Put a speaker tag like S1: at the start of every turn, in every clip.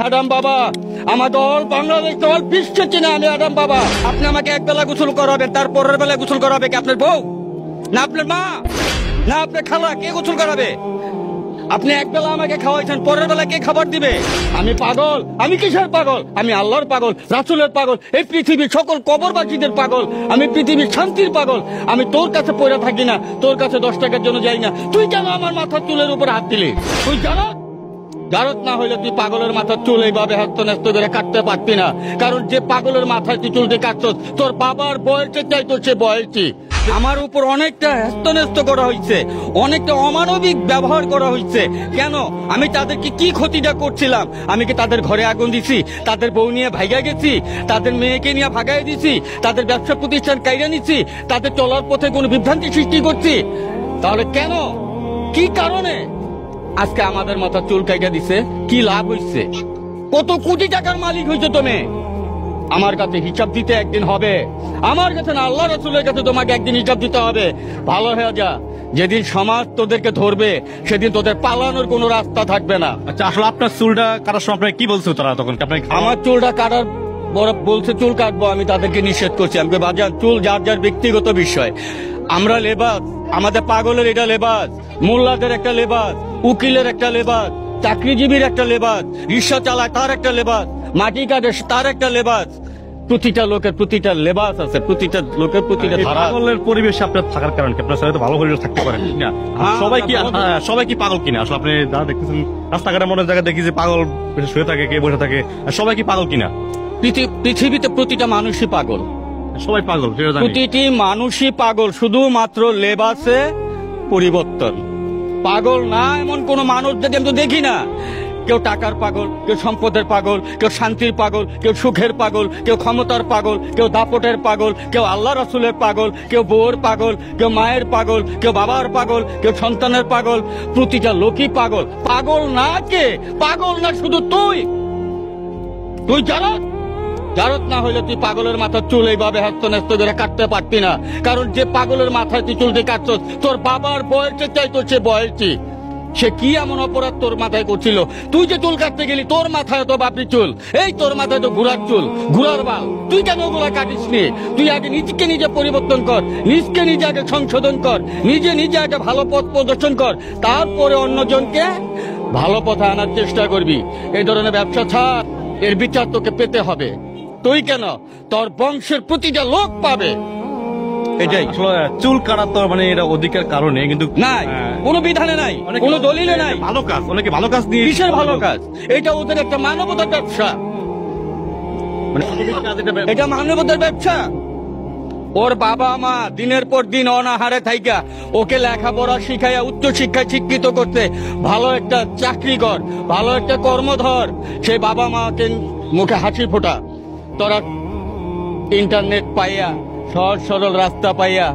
S1: আদম বাবা আমাকে all Bangladesh all বিশ্বে চিনে আমি আদম বাবা। আপনি আমাকে এক বেলা গোসল করাবেন, তার পরের বেলা গোসল করাবে কি আপনার বউ, না আপনার মা, না আপনার খালা? কে গোসল করাবে? আপনি এক বেলা আমাকে খাওয়াইছেন, পরের বেলা কে খাবার দিবে? আমি পাগল? আমি কিসের পাগল? আমি আল্লাহর পাগল, রাসূলের পাগল, এই পৃথিবীর সকল কবরবাসীদের পাগল, আমি পৃথিবীর শান্তির পাগল। আমি তোর কাছে পড়ে থাকি না, তোর কাছে 10 টাকার জন্য যাই না। তুই কেন আমার মাথার চুলের উপর হাত দিলি? তুই জারত না হইলে তুই পাগলের মাথার চুল এইভাবে হস্ত ন্যস্ত করে কাটতে পারতি না। কারণ যে পাগলের মাথায় তুই চুলটি কাটছস, তোর বাবার বয়সে চাইতো সে বয়সী। আমার উপর অনেকটা হস্তন্যস্ত করা হয়েছে, অনেকটা অমানবিক ব্যবহার করা হয়েছে। কেন? আমি তাদেরকে কি ক্ষতিটা করছিলাম? আমি কি তাদের ঘরে আগুন দিছি? তাদের বউ নিয়ে ভাইগা গেছি? তাদের মেয়েকে নিয়ে ভাগাই দিছি? তাদের ব্যবসা প্রতিষ্ঠান কাইরা নিছি? তাদের চলার পথে কোনো বিভ্রান্তি সৃষ্টি করছি? তাহলে কেন, কি কারণে আজকে আমাদের মাথা চুল কাইটা দিছে? কি লাভ হইছে? কত কোটি টাকার মালিক হয়েছে তুমি? আমার কাছে হিসাব দিতে একদিন হবে। আমার কাছে না, আল্লাহ রাসূলের কাছে তোমাকে একদিন হিসাব দিতে হবে। ভালো হয়ে যা, যেদিন সমাজ তোদেরকে ধরবে সেদিন তোদের পালানোর কোনো রাস্তা থাকবে না।
S2: আচ্ছা, আসলে আপনার চুলটা কাটার সময় আপনাকে কি বলছো তারা তখন?
S1: আমার চুলটা কাটার বড় বলছে চুল কাটবো, আমি তাদেরকে নিষেধ করছি। আমি বাজান, চুল যার যার ব্যক্তিগত বিষয়। আমরা লেবাস, আমাদের পাগলের এটা লেবাস, মোল্লাদের একটা লেবাস, উকিলের একটা লেবাস, চাকরিজীবীর একটা লেবাস, রিক্সা চালায় তার একটা লেবাস, মাটি কাটে তার একটা লেবাস। প্রতিটা লোকের প্রতিটা লেবাস আছে, প্রতিটা লোকের প্রতিটা ধারা।
S2: পাগলের পরিবেশে আপনার থাকার কারণ কি? আপনার সাথে তো ভালো পরিবেশ থাকতে পারেন না? সবাই কি পাগল কিনা? আসলে আপনি যারা দেখতেছেন রাস্তাঘাটে মনে জায়গায় দেখি যে পাগল শুয়ে থাকে, কে বসে থাকে, সবাই কি পাগল কিনা?
S1: পৃথিবীতে প্রতিটা মানুষই পাগল,
S2: সবাই পাগল,
S1: প্রতিটি মানুষই পাগল, শুধুমাত্র লেবাসে পরিবর্তন। পাগল না এমন কোন মানুষ যদি আমি তো দেখি না। কেউ টাকার পাগল, কেউ সম্পদের পাগল, কেউ শান্তির পাগল, কেউ সুখের পাগল, কেউ ক্ষমতার পাগল, কেউ দাপটের পাগল, কেউ আল্লাহ রাসূলের পাগল, কেউ বউর পাগল, কেউ মায়ের পাগল, কেউ বাবার পাগল, কেউ সন্তানের পাগল। প্রতিটা লোকই পাগল। পাগল না কে? পাগল না শুধু তুই জারত না হইলে তুই পাগলের মাথার চুল এইভাবে হস্ত ন্যস্ত করে কাটতে পারতি না। কারণ যে পাগলের মাথায় তুই চুলটি কাটছস, তোর বাবার বয়সে চাইতো সে বয়সী। সে কি এমন অপরাধ তোর মাথায় করছিল? তুই যে চুল কাটতে গেলি, তোর মাথায় তো বাপরি চুল, এই তোর মাথায় তো ঘোড়ার চুল, ঘোড়ার বাল। তুই কেন ওগুলা কাটিস নি? তুই আগে নিজেকে নিজে পরিবর্তন কর, নিজকে নিজে আগে সংশোধন কর, নিজে আগে ভালো পথ প্রদর্শন কর, তারপরে অন্যজনকে ভালো পথে আনার চেষ্টা করবি। এই ধরনের ব্যবসা ছাড়, এর বিচার তোকে পেতে হবে। তুই কেন, তোর বংশের প্রতিটা লোক পাবে। এটাই
S2: চুল কাটা তো মানে এটা অধিকার কারণে, কিন্তু
S1: নাই, কোনো বিধানে নাই, কোনো দলিলে নাই।
S2: ভালো কাজ, অনেকে ভালো কাজ দিয়ে।
S1: কিসের ভালো কাজ? এটা ওদের একটা মানবতার ব্যবসা, এটা মানবতার ব্যবসা। ওর বাবা মা দিনের পর দিন অনাহারে থাইকা ওকে লেখাপড়া শিখাইয়া উচ্চ শিক্ষায় শিক্ষিত করতে, ভালো একটা চাকরি কর, ভালো একটা কর্মধর। সেই বাবা মাকে মুখে হাসি ফোটা। তোরা ইন্টারনেট পাইয়া, সহজ সরল রাস্তা পাইয়া,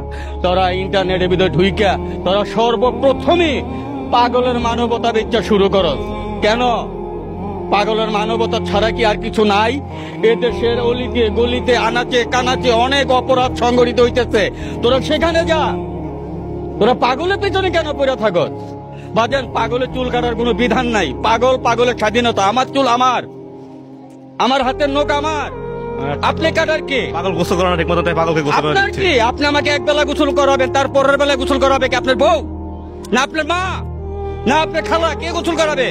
S1: তোরা ইন্টারনেটের ভিতরে ঢুইকা তোরা সর্বপ্রথমে পাগলের মানবতা বেচা শুরু করস। কেন? পাগলের মানবতা ছাড়া কি আর কিছু নাই? এদেশের অলিতে গলিতে আনাচে কানাচে অনেক অপরাধ সংগঠিত হইতেছে। তোরা সেখানে যা। তোরা পাগলের পেছনে কেন পড়ে থাকস? বাজান, পাগলের চুল কাটার কোনো বিধান নাই। পাগলের স্বাধীনতা। আমার চুল আমার হাতের নখ আমার। আপনি কাটার কি?
S2: পাগল গোসল করানো ঠিক মতো, তাই পাগলকে গোসল করা
S1: আপনার কি? আপনি আমাকে এক বেলা গোসল করাবেন, তার পরের বেলা গোসল করাবে কি আপনার বউ, না আপনার মা, না আপনার খালা? কে গোসল করাবে?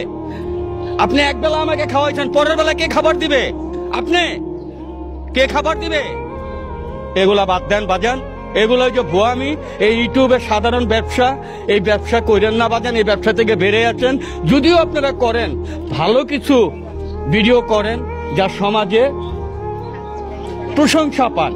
S1: আপনি এক বেলা আমাকে খাওয়াইছেন, পরের বেলা কে খাবার দিবে? আপনি কে খাবার দিবে? এগুলা বাদ দেন বাজান। এগুলো যে ভুয়ামি, এই ইউটিউবের সাধারণ ব্যবসা, এই ব্যবসা করেন না বাজান। এই ব্যবসা থেকে বেড়ে আছেন। যদিও আপনারা করেন, ভালো কিছু ভিডিও করেন যা সমাজে প্রশংসা পান।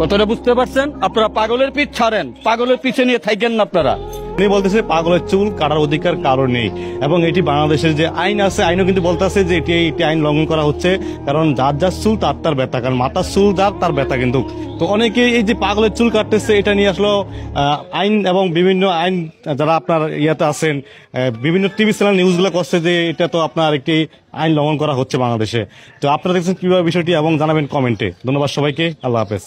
S1: কতটা বুঝতে পারছেন? আপনারা পাগলের পিছ ছাড়েন, পাগলের পিছে নিয়ে থাকেন না আপনারা।
S2: উনি বলতেছে পাগলের চুল কাটার অধিকার কারণ নেই, এবং এটি বাংলাদেশের যে আইন আছে, আইনও কিন্তু বলতেছে যে এটি আইন লঙ্ঘন করা হচ্ছে। কারণ যার যার চুল তার ব্যথা, কারণ মাথার চুল যার তার ব্যথা। কিন্তু তো অনেকে এই যে পাগলের চুল কাটতেছে, এটা নিয়ে আসলে আইন এবং বিভিন্ন আইন যারা আপনার ইয়াতে আছেন, বিভিন্ন টিভি চ্যানেল নিউজগুলো করছে যে এটা তো আপনার একটি আইন লঙ্ঘন করা হচ্ছে বাংলাদেশে। তো আপনারা দেখছেন কিভাবে বিষয়টি, এবং জানাবেন কমেন্টে। ধন্যবাদ সবাইকে, আল্লাহ হাফেজ।